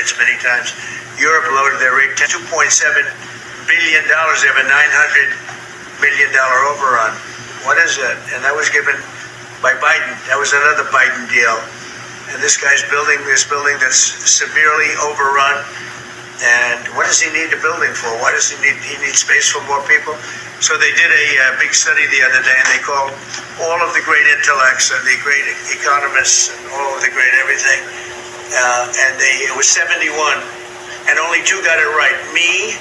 rates many times. Europe lowered their rate to $2.7 billion. They have a $900 million overrun. What is that? And that was given by Biden. That was another Biden deal. And this guy's building this building that's severely overrun. And what does he need the building for? Why does he need space for more people? So they did a big study the other day, and they called all of the great intellects and the great economists and all of the great everything. And it was 71, and only 2 got it right. Me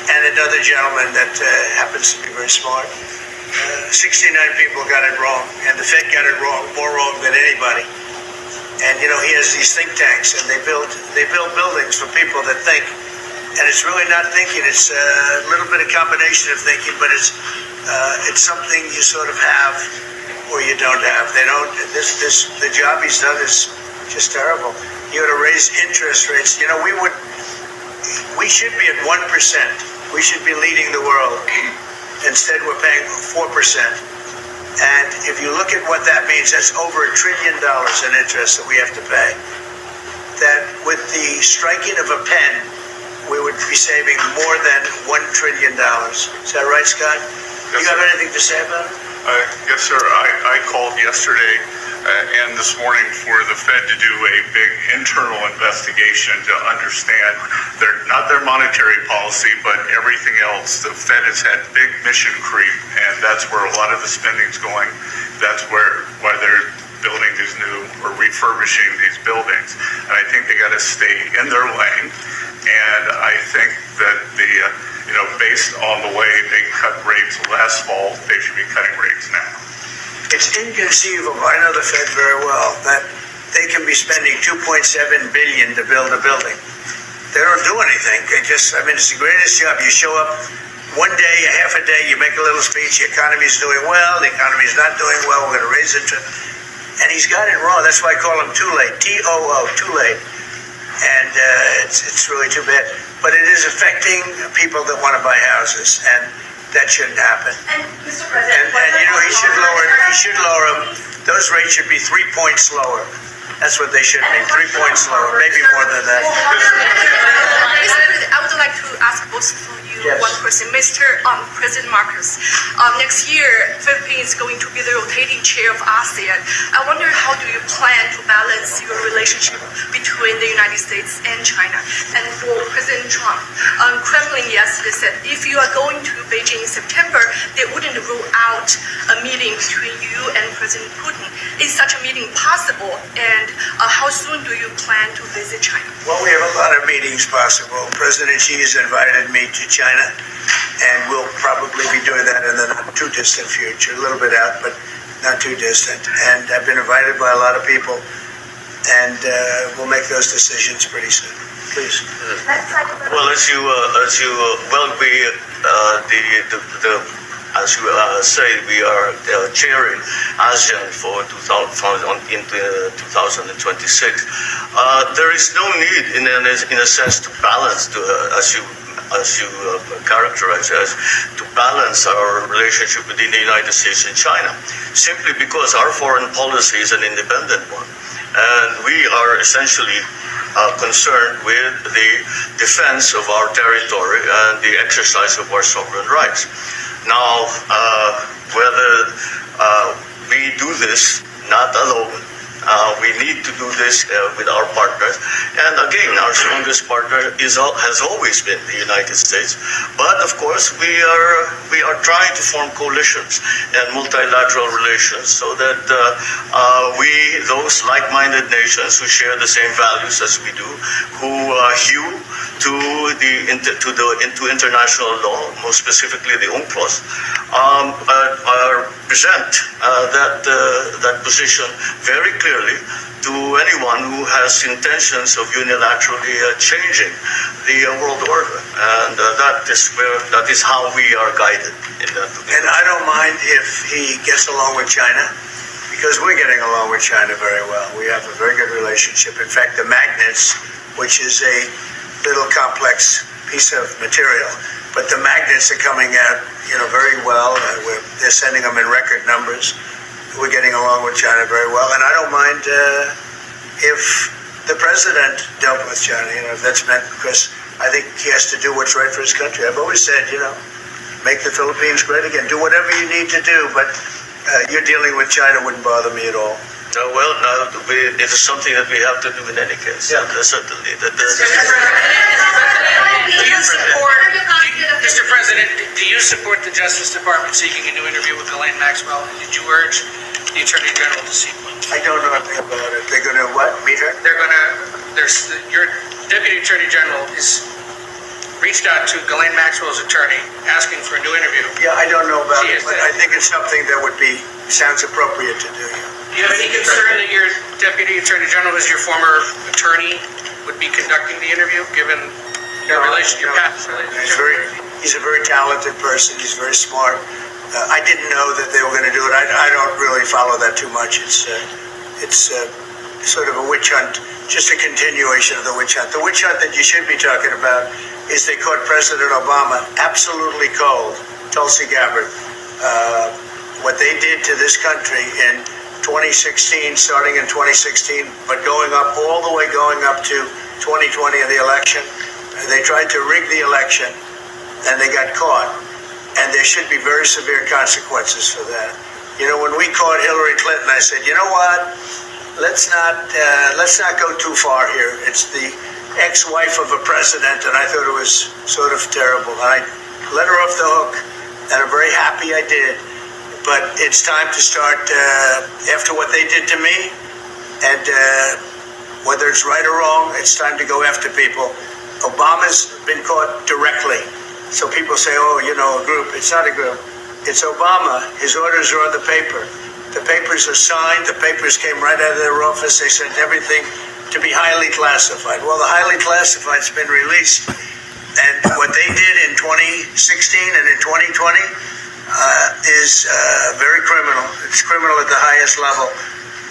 and another gentleman that happens to be very smart. 69 people got it wrong, and the Fed got it wrong, more wrong than anybody. And he has these think tanks, and they build buildings for people that think. And it's really not thinking; it's a little bit of combination of thinking, but it's something you sort of have or you don't have. They don't. The job he's done is just terrible. You ought to raise interest rates. We should be at 1%. We should be leading the world. Instead, we're paying 4%. And if you look at what that means, that's over $1 trillion in interest that we have to pay. That with the striking of a pen, we would be saving more than $1 trillion. Is that right, Scott? Yes, you have anything to say about it? Yes, sir. I called yesterday and this morning for the Fed to do a big internal investigation to understand not their monetary policy, but everything else. The Fed has had big mission creep, and that's where a lot of the spending's going. That's why they're building these new or refurbishing these buildings. And I think they got to stay in their lane. And I think that based on the way they cut rates last fall, they should be cutting rates now. It's inconceivable, I know the Fed very well, that they can be spending $2.7 billion to build a building. They don't do anything. It's the greatest job. You show up one day, a half a day, you make a little speech, the economy's doing well, the economy's not doing well, we're going to raise it. And he's got it wrong. That's why I call him too late, T-O-O, too late. And it's really too bad. But it is affecting people that want to buy houses, and that shouldn't happen. And Mr. President, he should lower them. Those rates should be 3 points lower. That's what they should be, 3 points lower, maybe more than that. I would like to ask both of you one question. Mr. President Marcos, next year, Philippines is going to be the rotating chair of ASEAN. I wonder, how do you plan to balance your relationship between the United States and China? And for President Trump, Kremlin yesterday said if you are going to Beijing in September, they wouldn't rule out a meeting between you and President Putin. Is such a meeting possible? And how soon do you plan to visit China? Well, we have a lot of meetings possible. President Xi has invited me to China, and we'll probably be doing that in the not too distant future. A little bit out, but not too distant. And I've been invited by a lot of people, and we'll make those decisions pretty soon. Please. Well, as you say, we are chairing ASEAN for 2026. There is no need, in a sense, to balance, as you characterize as, to balance our relationship within the United States and China, simply because our foreign policy is an independent one, and we are essentially concerned with the defense of our territory and the exercise of our sovereign rights. Now, whether we do this not alone, we need to do this with our partners. And again, our strongest partner has always been the United States. But of course, we are trying to form coalitions and multilateral relations so that those like-minded nations who share the same values as we do, who hew into international law, most specifically the UNCLOS, present that position very clearly to anyone who has intentions of unilaterally changing the world order, and that is how we are guided in that. And I don't mind if he gets along with China, because we're getting along with China very well. We have a very good relationship. In fact, the magnets, which is a little complex piece of material, but the magnets are coming out, very well. They're sending them in record numbers. We're getting along with China very well, and I don't mind if the president dealt with China. That's meant because I think he has to do what's right for his country. I've always said, make the Philippines great again. Do whatever you need to do, but you're dealing with China wouldn't bother me at all. It is something that we have to do in any case. Yeah. Certainly. Do you support, Mr. President, do you support the Justice Department seeking a new interview with Ghislaine Maxwell? Did you urge the Attorney General to seek one? I don't know anything about it. They're going to what? Meet her? Your Deputy Attorney General is reached out to Ghislaine Maxwell's attorney asking for a new interview. Yeah, I don't know about She it, is but dead. I think it's something that sounds appropriate to do. Do you have any concern that your Deputy Attorney General, who's your former attorney, would be conducting the interview, given your past relationship? He's a very talented person. He's very smart. I didn't know that they were going to do it. I don't really follow that too much. It's sort of a witch hunt, just a continuation of the witch hunt. The witch hunt that you should be talking about is they caught President Obama absolutely cold, Tulsi Gabbard. What they did to this country in 2016, starting in 2016, but going up to 2020 in the election. They tried to rig the election, and they got caught. And there should be very severe consequences for that. When we caught Hillary Clinton, I said, you know what? Let's not go too far here. It's the ex-wife of a president, and I thought it was sort of terrible. And I let her off the hook, and I'm very happy I did. But it's time to start, after what they did to me, and whether it's right or wrong, it's time to go after people. Obama's been caught directly. So people say, a group. It's not a group. It's Obama. His orders are on the paper. The papers are signed. The papers came right out of their office. They sent everything to be highly classified. Well, the highly classified's been released. And what they did in 2016 and in 2020 is very criminal. It's criminal at the highest level.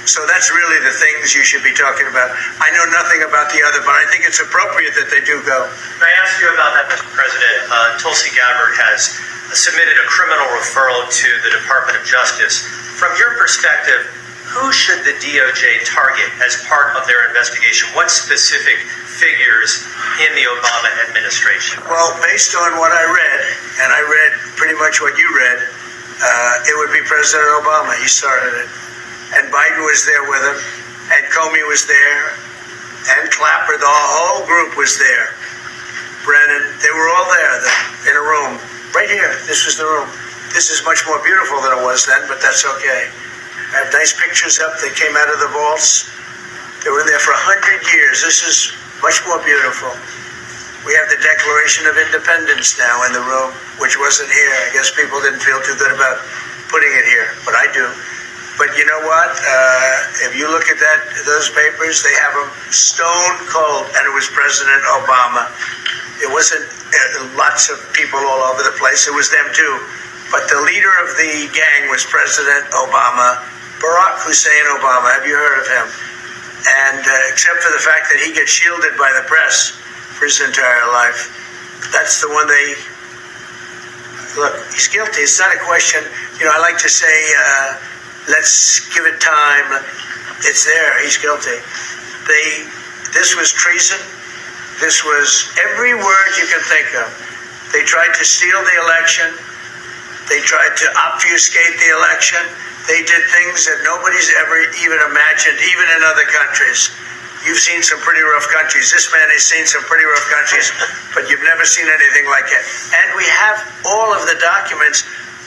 So that's really the things you should be talking about. I know nothing about the other, but I think it's appropriate that they do go. May I ask you about that, Mr. President? Tulsi Gabbard has submitted a criminal referral to the Department of Justice. From your perspective, who should the DOJ target as part of their investigation? What specific figures in the Obama administration? Well, based on what I read, and I read pretty much what you read, it would be President Obama. He started it. And Biden was there with him, and Comey was there, and Clapper, the whole group was there. Brennan, they were all there in a room. Right here, this was the room. This is much more beautiful than it was then, but that's okay. I have nice pictures up. They came out of the vaults. They were in there for 100 years. This is much more beautiful. We have the Declaration of Independence now in the room, which wasn't here. I guess people didn't feel too good about putting it here, but I do. But you know what? If you look at those papers, they have them stone cold, and it was President Obama. It wasn't lots of people all over the place. It was them too. But the leader of the gang was President Obama, Barack Hussein Obama. Have you heard of him? And except for the fact that he gets shielded by the press for his entire life, that's the one they... Look, he's guilty. It's not a question. I like to say... let's give it time. It's there. He's guilty. This was treason. This was every word you can think of. They tried to steal the election. They tried to obfuscate the election. They did things that nobody's ever even imagined, even in other countries. You've seen some pretty rough countries. This man has seen some pretty rough countries, but you've never seen anything like it. And we have all of the documents.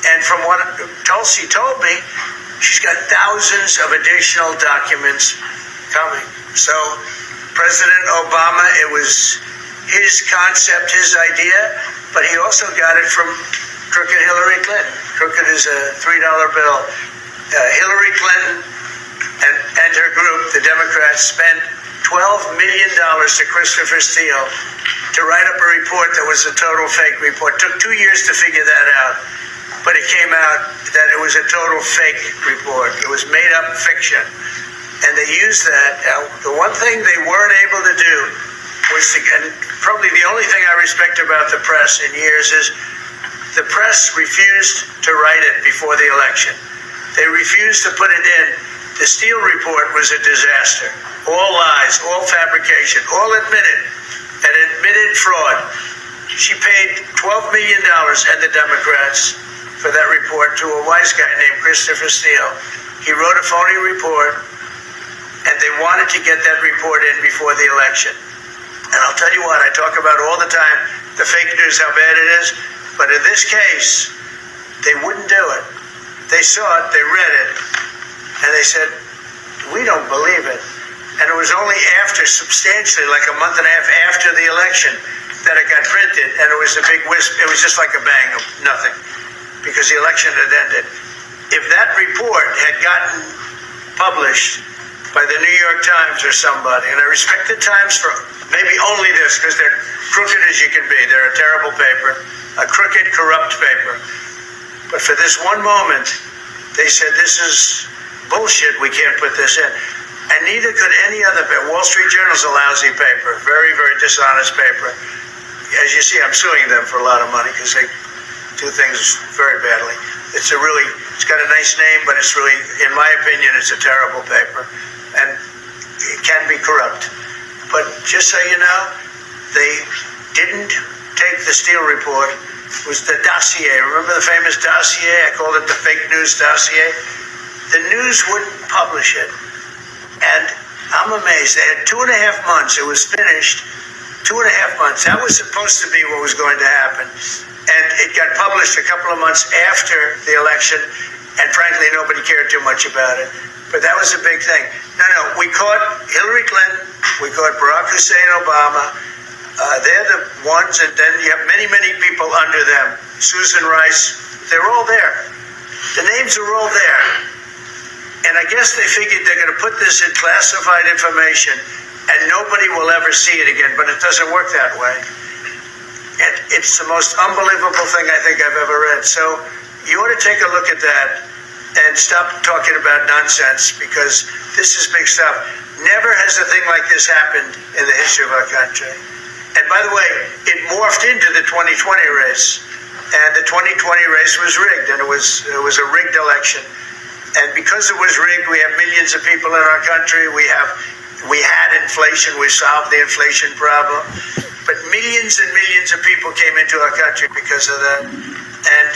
And from what Tulsi told me, she's got thousands of additional documents coming. So President Obama, it was his concept, his idea, but he also got it from crooked Hillary Clinton. Crooked is a $3 bill. Hillary Clinton and her group, the Democrats, spent $12 million to Christopher Steele to write up a report that was a total fake report. Took 2 years to figure that out. But it came out that it was a total fake report. It was made up fiction. And they used that. The one thing they weren't able to do was and probably the only thing I respect about the press in years is the press refused to write it before the election. They refused to put it in. The Steele report was a disaster. all lies, all fabrication, all admitted, and admitted fraud. She paid $12 million and the Democrats for that report to a wise guy named Christopher Steele. He wrote a phony report, and they wanted to get that report in before the election. And I'll tell you what, I talk about all the time, the fake news, how bad it is, but in this case, they wouldn't do it. They saw it, they read it, and they said, we don't believe it. And it was only after, substantially, like a month and a half after the election, that it got printed, and it was a big wisp. It was just like a bang of nothing, because the election had ended. If that report had gotten published by the New York Times or somebody, and I respect the Times for maybe only this, because they're crooked as you can be. They're a terrible paper, a crooked, corrupt paper. But for this one moment, they said, this is bullshit, we can't put this in. And neither could any other paper. Wall Street Journal's a lousy paper, very, very dishonest paper. As you see, I'm suing them for a lot of money because they do things very badly. It's got a nice name, but it's really, in my opinion, it's a terrible paper. And it can be corrupt. But just so you know, they didn't take the Steele report. It was the dossier. Remember the famous dossier? I called it the fake news dossier. The news wouldn't publish it. And I'm amazed. They had 2.5 months. It was finished. 2.5 months. That was supposed to be what was going to happen. And it got published a couple of months after the election. And frankly, nobody cared too much about it. But that was a big thing. No, we caught Hillary Clinton. We caught Barack Hussein Obama. They're the ones, and then you have many, many people under them. Susan Rice. They're all there. The names are all there. And I guess they figured they're going to put this in classified information and nobody will ever see it again, but it doesn't work that way. And it's the most unbelievable thing I think I've ever read. So you ought to take a look at that and stop talking about nonsense, because this is big stuff. Never has a thing like this happened in the history of our country. And by the way, it morphed into the 2020 race. And the 2020 race was rigged, and it was a rigged election. And because it was rigged, we have millions of people in our country. We had inflation. We solved the inflation problem. But millions and millions of people came into our country because of that. And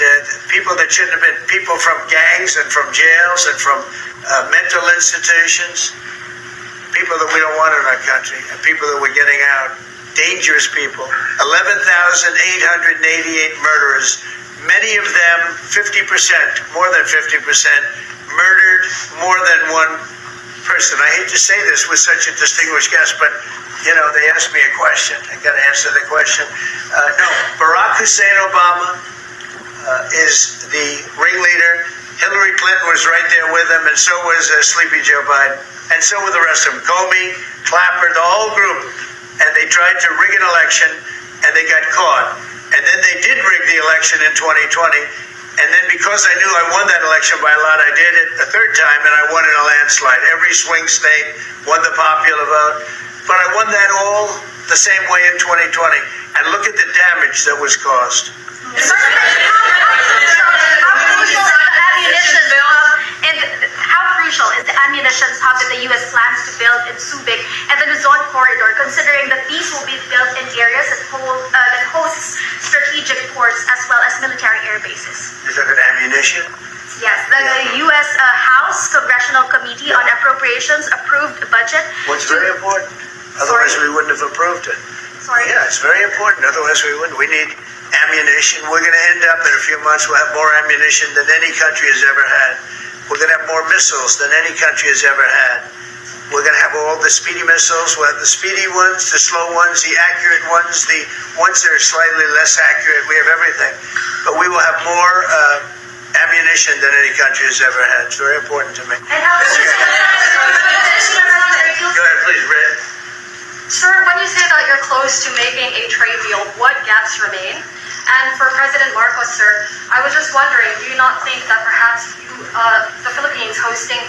people that shouldn't have been, people from gangs and from jails and from mental institutions, people that we don't want in our country, and people that we're getting out, dangerous people. 11,888 murderers, many of them 50%, more than 50%, murdered more than one person. I hate to say this with such a distinguished guest, but you know, they asked me a question. I got to answer the question. No, Barack Hussein Obama is the ringleader. Hillary Clinton was right there with him, and so was Sleepy Joe Biden, and so were the rest of them. Comey, Clapper, the whole group. And they tried to rig an election, and they got caught. And then they did rig the election in 2020. And then because I knew I won that election by a lot, I did it a third time, and I won in a landslide. Every swing state won the popular vote. But I won that all the same way in 2020. And look at the damage that was caused. How crucial is the ammunition hub that the U.S. plans to build in Subic and the Luzon corridor, considering that these will be built in areas that hosts strategic ports as well as military air bases? Is that an ammunition? Yes, the U.S. House Congressional Committee on Appropriations approved a budget. What's very important. Otherwise, we wouldn't have approved it. Sorry? Yeah, it's very important. Otherwise, we wouldn't. We need ammunition. We're going to end up in a few months, we'll have more ammunition than any country has ever had. We're going to have more missiles than any country has ever had. We're going to have all the speedy missiles. We'll have the speedy ones, the slow ones, the accurate ones, the ones that are slightly less accurate. We have everything. But we will have more ammunition than any country has ever had. It's very important to me. And how Go ahead, please, Red. Sir, when you say that you're close to making a trade deal, what gaps remain? And for President Marcos, sir, I was just wondering, do you not think that perhaps the Philippines hosting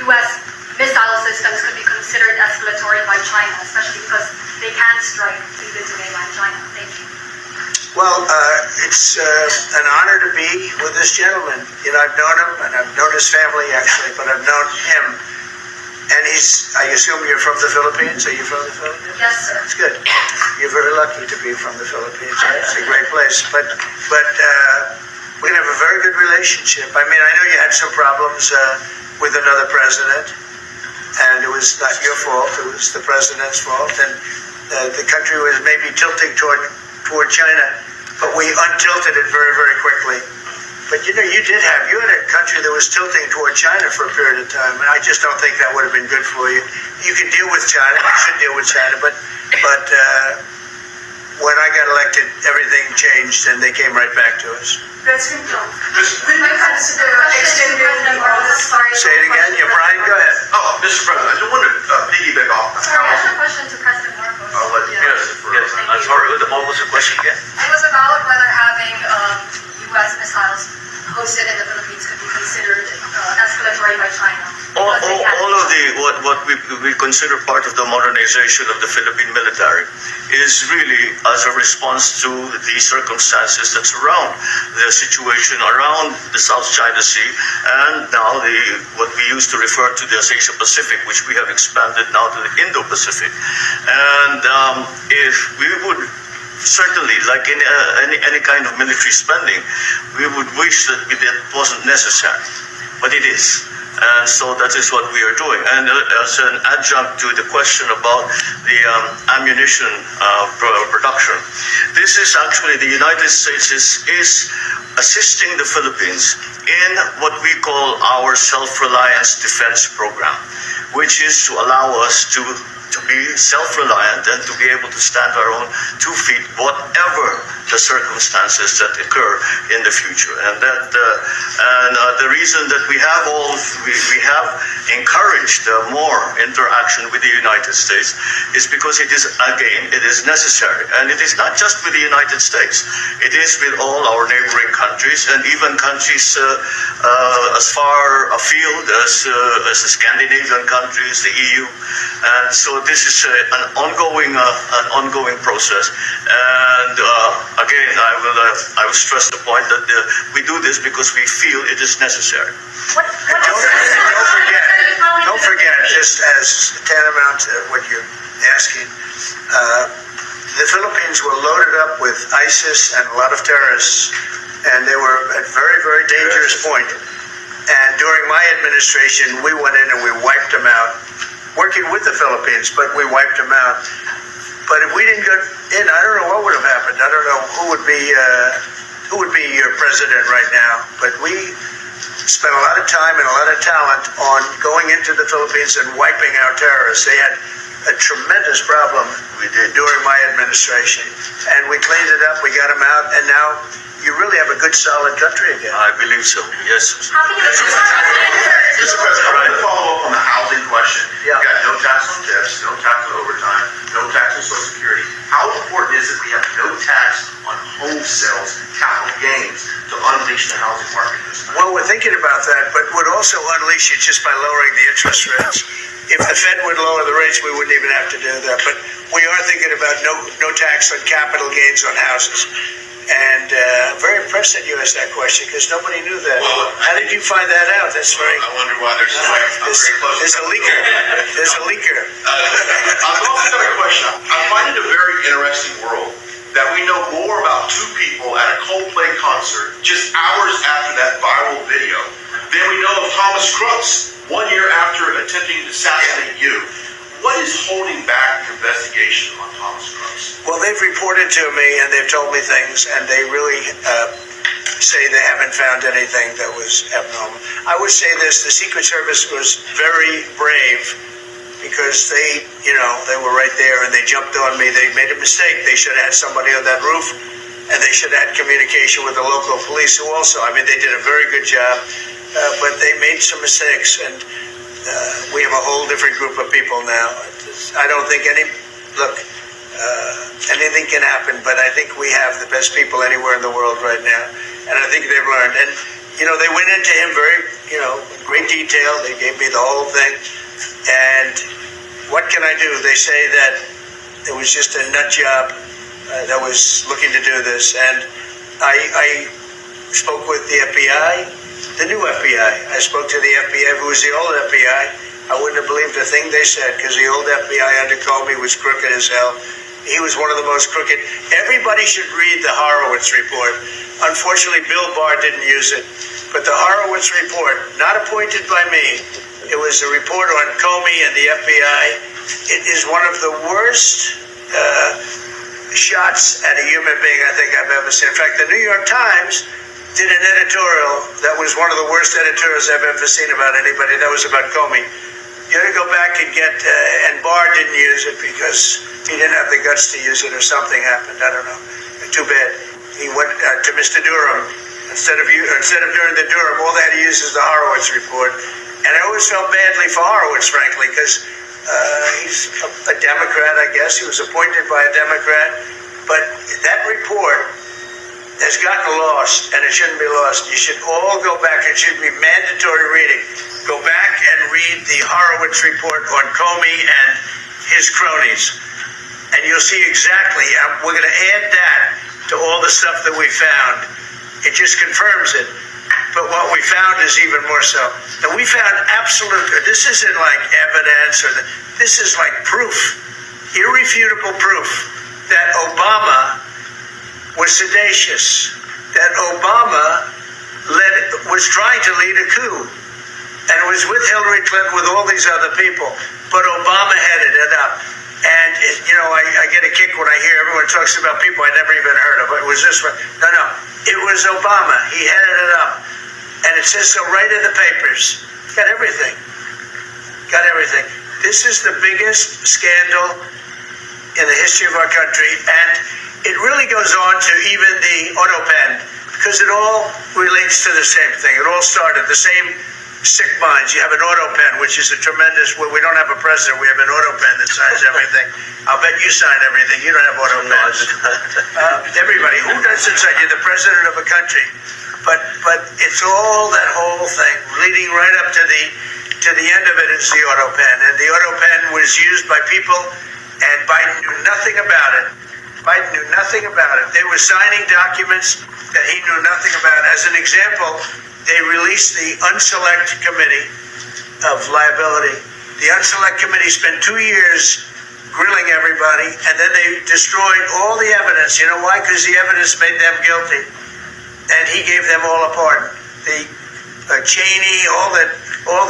U.S. missile systems could be considered escalatory by China, especially because they can strike even to mainland China? Thank you. Well, it's an honor to be with this gentleman. You know, I've known him, and I've known his family, actually, but I've known him And I assume you're from the Philippines? Are you from the Philippines? Yes, sir. That's good. You're very lucky to be from the Philippines. It's a great place. But we have a very good relationship. I mean, I know you had some problems with another president, and it was not your fault. It was the president's fault, and the country was maybe tilting toward China, but we untilted it very, very quickly. But you had a country that was tilting toward China for a period of time, and I just don't think that would have been good for you. You can deal with China, you should deal with China, but when I got elected, everything changed, and they came right back to us. President Trump, when it comes to the extended Say it again. Yeah, Brian, go ahead. Oh, Mr. President, I just want to piggyback off. Sorry, I have a question to President Marcos. I'll let you Yes. I'm sorry, what was the question again? It was about whether having U.S. missiles hosted in the Philippines could be considered escalatory by China. All of what we consider part of the modernization of the Philippine military is really as a response to the circumstances that surround the situation around the South China Sea, and now what we used to refer to as Asia Pacific, which we have expanded now to the Indo-Pacific. And if we would certainly, like in any kind of military spending, we would wish that it wasn't necessary, but it is. And so that is what we are doing. And as an adjunct to the question about the ammunition production, this is actually the United States is assisting the Philippines in what we call our self-reliance defense program, which is to allow us to be self-reliant and to be able to stand our own 2 feet, whatever the circumstances that occur in the future. And the reason that we have encouraged more interaction with the United States is because it is necessary. And it is not just with the United States. It is with all our neighboring countries, and even countries as far afield as the Scandinavian countries, the EU. And so this is an ongoing process. And again, I will stress the point that we do this because we feel it is necessary. Don't forget, just as tantamount to what you're asking, the Philippines were loaded up with ISIS and a lot of terrorists, and they were at a very, very dangerous point. And during my administration, we went in and we wiped them out, working with the Philippines, but we wiped them out. But if we didn't get in, I don't know what would have happened. I don't know who would be your president right now. But we spent a lot of time and a lot of talent on going into the Philippines and wiping out terrorists. They had a tremendous problem during my administration, and we cleaned it up. We got them out, and now you really have a good, solid country again. I believe so. Yes. How can you Mr. President, I want to follow up on the housing question. Yeah. You got no tax on tips, no tax on overtime, no tax on Social Security. How important is it we have no tax on home sales, capital gains, to unleash the housing market this time? Well, we're thinking about that, but would also unleash it just by lowering the interest rates. If the Fed would lower the rates, we wouldn't even have to do that. But we are thinking about no tax on capital gains on houses. And very impressed that you asked that question, because nobody knew that. Well, how did you find that out? That's very... I wonder why there's very close. There's a leaker. There's a leaker. I've also got a question. I find it a very interesting world that we know more about 2 people at a Coldplay concert just hours after that viral video than we know of Thomas Crooks 1 year after attempting to assassinate you. What is holding back the investigation on Thomas Crooks? Well, they've reported to me and they've told me things, and they really say they haven't found anything that was abnormal. I would say this: the Secret Service was very brave, because they were right there and they jumped on me. They made a mistake. They should have had somebody on that roof, and they should have had communication with the local police, who also, they did a very good job, but they made some mistakes, and we have a whole different group of people now. I don't think anything can happen, but I think we have the best people anywhere in the world right now, and I think they've learned. And they went into him very, great detail. They gave me the whole thing, and what can I do? They say that it was just a nut job that was looking to do this, and I spoke with the FBI. The new FBI. I spoke to the FBI, who was the old FBI, I wouldn't have believed a thing they said, because the old FBI under Comey was crooked as hell. He was one of the most crooked. Everybody should read the Horowitz report. Unfortunately, Bill Barr didn't use it. But the Horowitz report, not appointed by me, it was a report on Comey and the FBI. It is one of the worst shots at a human being I think I've ever seen. In fact, the New York Times did an editorial that was one of the worst editorials I've ever seen about anybody. That was about Comey. You had to go back and get, and Barr didn't use it because he didn't have the guts to use it, or something happened. I don't know. Too bad. He went to Mr. Durham. Instead of doing the Durham, all they had to use is the Horowitz report. And I always felt badly for Horowitz, frankly, because he's a Democrat, I guess. He was appointed by a Democrat. But that report has gotten lost, and it shouldn't be lost. You should all go back. It should be mandatory reading. Go back and read the Horowitz report on Comey and his cronies. And you'll see exactly, we're going to add that to all the stuff that we found. It just confirms it. But what we found is even more so. And we found absolute, this isn't like evidence, this is like proof, irrefutable proof that Obama was seditious, that Obama was trying to lead a coup, and was with Hillary Clinton, with all these other people, but Obama headed it up. And, I get a kick when I hear everyone talks about people I never even heard of. It was this one. No, it was Obama. He headed it up. And it says so right in the papers. Got everything. This is the biggest scandal in the history of our country, and it really goes on to even the auto pen, because it all relates to the same thing. It all started the same sick minds. You have an auto pen, which is a tremendous, we don't have a president, we have an auto pen that signs everything. I'll bet you sign everything. You don't have auto pens. Everybody, who doesn't sign? You're the president of a country. But it's all that whole thing, leading right up to the end of it is the auto pen. And the auto pen was used by people, and Biden knew nothing about it. They were signing documents that he knew nothing about. As an example, they released the Unselect Committee of Liability. The Unselect Committee spent 2 years grilling everybody, and then they destroyed all the evidence. You know why? Because the evidence made them guilty. And he gave them all a pardon. Cheney, all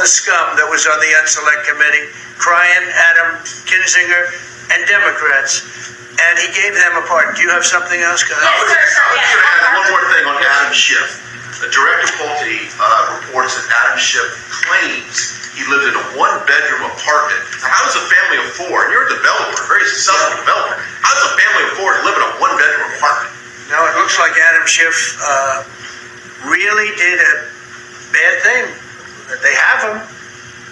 the scum that was on the Unselect Committee, Cryan, Adam Kinzinger, and Democrats. And he gave them a pardon. Do you have something else? I was going to add one more thing on Adam Schiff. Director Pulte reports that Adam Schiff claims he lived in a one-bedroom apartment. Now, how does a family of four, and you're a developer, very successful developer, how does a family of four live in a one-bedroom apartment? No, it looks like Adam Schiff really did a bad thing. They have him.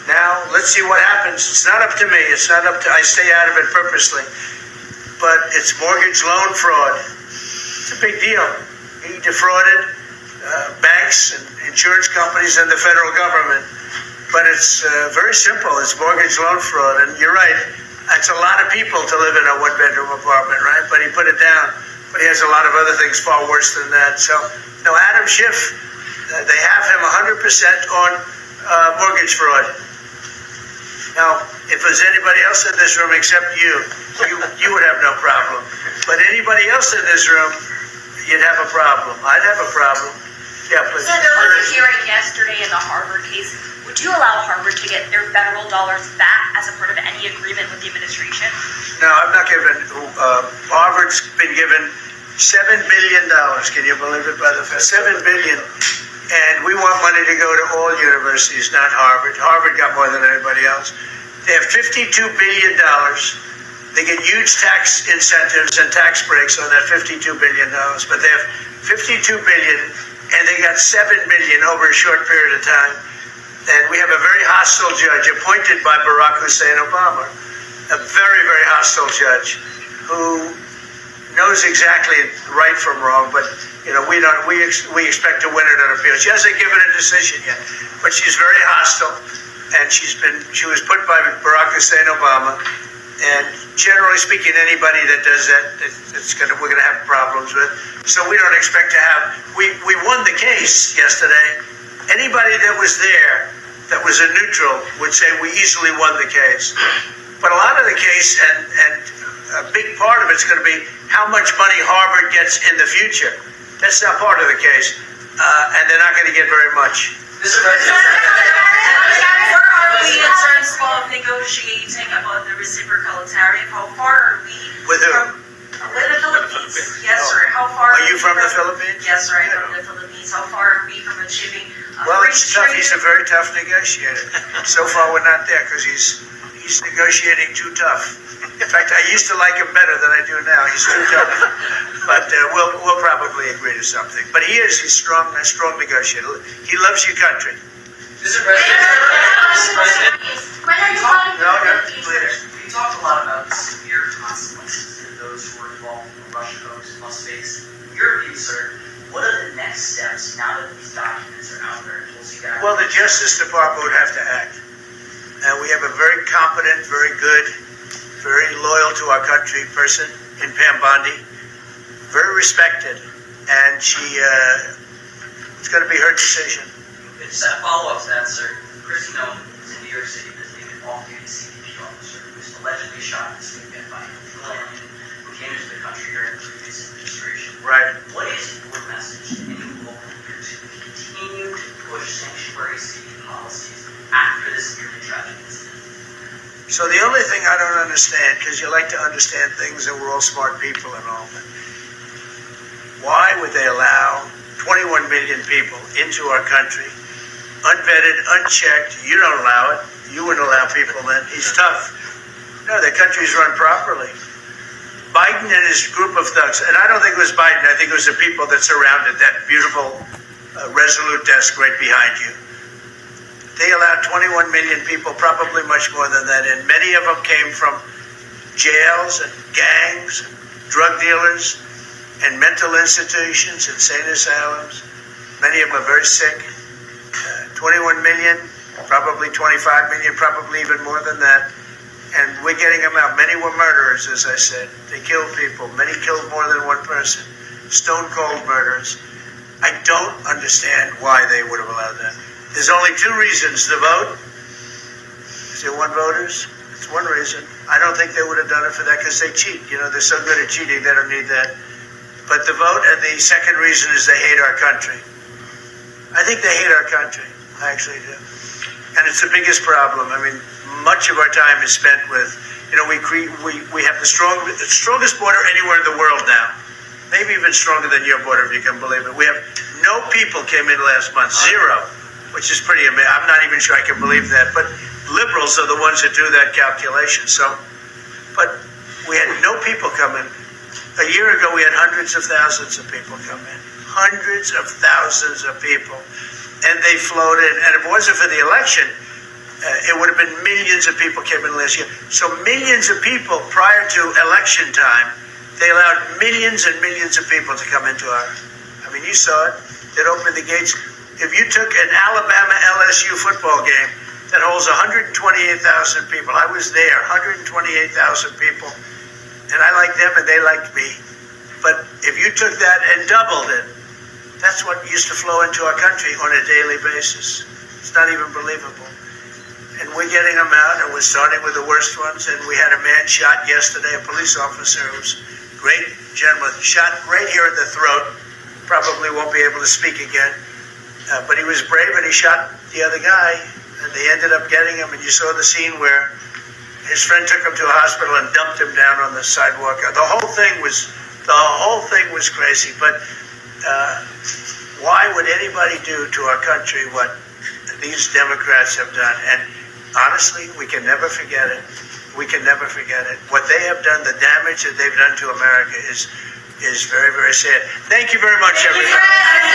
Now, let's see what happens. It's not up to me. I stay out of it purposely. But it's mortgage loan fraud. It's a big deal. He defrauded banks and insurance companies and the federal government. But it's very simple. It's mortgage loan fraud. And you're right. It's a lot of people to live in a one-bedroom apartment, right? But he put it down. But he has a lot of other things far worse than that. So, no, Adam Schiff, they have him 100% on mortgage fraud. Now, if there's anybody else in this room except you would have no problem. But anybody else in this room, you'd have a problem. I'd have a problem. Yeah, please. So there was a hearing yesterday in the Harvard case. Would you allow Harvard to get their federal dollars back as a part of any agreement with the administration? No, I'm not giving. Harvard's been given $7 billion. Can you believe it? By the $7 billion. And we want money to go to all universities, not Harvard. Harvard got more than anybody else. They have $52 billion. They get huge tax incentives and tax breaks on that $52 billion. But they have $52 billion, and they got $7 billion over a short period of time. And we have a very hostile judge appointed by Barack Hussein Obama, a very, very hostile judge who knows exactly right from wrong, but we expect to win it on appeal. She hasn't given a decision yet, but she's very hostile, and she was put by Barack Hussein Obama. And generally speaking, anybody that does that, we're going to have problems with. So we don't expect to have. We won the case yesterday. Anybody that was there that was a neutral would say we easily won the case. But a lot of the case, and a big part of it's going to be how much money Harvard gets in the future. That's not part of the case, and they're not going to get very much. Mr. President, where are we in terms of negotiating about the reciprocal tariff? How far are we? With who? With the Philippines. Yes, sir. How far Are you from the Philippines? Yes, sir. I'm from the Philippines. How far are we from achieving Well, it's tough. He's a very tough negotiator. So far, we're not there because he's negotiating too tough. In fact, I used to like him better than I do now. He's too tough. But we'll probably agree to something. But he's strong, a strong negotiator. He loves your country. Mr. President, When are you calling No, for no, the please. we talked a lot about the severe consequences that those who are involved in the Russia hoax must face. In your view, sir, what are the next steps now that these documents are out there? Well, the Justice Department would have to act. And we have a very competent, very good, very loyal to our country person in Pam Bondi, very respected, and it's going to be her decision. Just a follow-up to that, sir. Chris Noem is in New York City visiting an off-duty CBP officer who was allegedly shot this weekend by a alien who came into the country during the previous administration. Right. What is your message to any local leaders who continue to push sanctuary city policies after this nearly tragic incident? So the only thing I don't understand, because you like to understand things and we're all smart people and all, but why would they allow 21 million people into our country, unvetted, unchecked? You don't allow it. You wouldn't allow people then. He's tough. No, their country's run properly. Biden and his group of thugs, and I don't think it was Biden, I think it was the people that surrounded that beautiful Resolute desk right behind you. They allowed 21 million people, probably much more than that, and many of them came from jails and gangs, and drug dealers, and mental institutions, insane asylums. Many of them are very sick. 21 million, probably 25 million, probably even more than that. And we're getting them out. Many were murderers, as I said. They killed people. Many killed more than one person. Stone cold murders. I don't understand why they would have allowed that. There's only two reasons. The vote. Is there one voters? It's one reason. I don't think they would have done it for that because they cheat. You know, they're so good at cheating, they don't need that. But the vote, and the second reason is they hate our country. I think they hate our country. I actually do. And it's the biggest problem. I mean, much of our time is spent with, you know, we have the strongest border anywhere in the world now. Maybe even stronger than your border, if you can believe it. We have no people came in last month, zero, which is pretty amazing. I'm not even sure I can believe that. But liberals are the ones that do that calculation. So, but we had no people come in. A year ago, we had hundreds of thousands of people come in. Hundreds of thousands of people. And they flowed in. And if it wasn't for the election, it would have been millions of people came in last year. So millions of people prior to election time, they allowed millions and millions of people to come into our, I mean, you saw it. They'd open the gates. If you took an Alabama-LSU football game that holds 128,000 people, I was there, 128,000 people. And I liked them and they liked me. But if you took that and doubled it, that's what used to flow into our country on a daily basis. It's not even believable. And we're getting them out, and we're starting with the worst ones. And we had a man shot yesterday, a police officer who's a great gentleman, shot right here in the throat. Probably won't be able to speak again. But he was brave, and he shot the other guy, and they ended up getting him. And you saw the scene where his friend took him to a hospital and dumped him down on the sidewalk. The whole thing was crazy. But why would anybody do to our country what these Democrats have done? And honestly, we can never forget it. We can never forget it. What they have done, the damage that they've done to America is very, very sad. Thank you very much, everybody.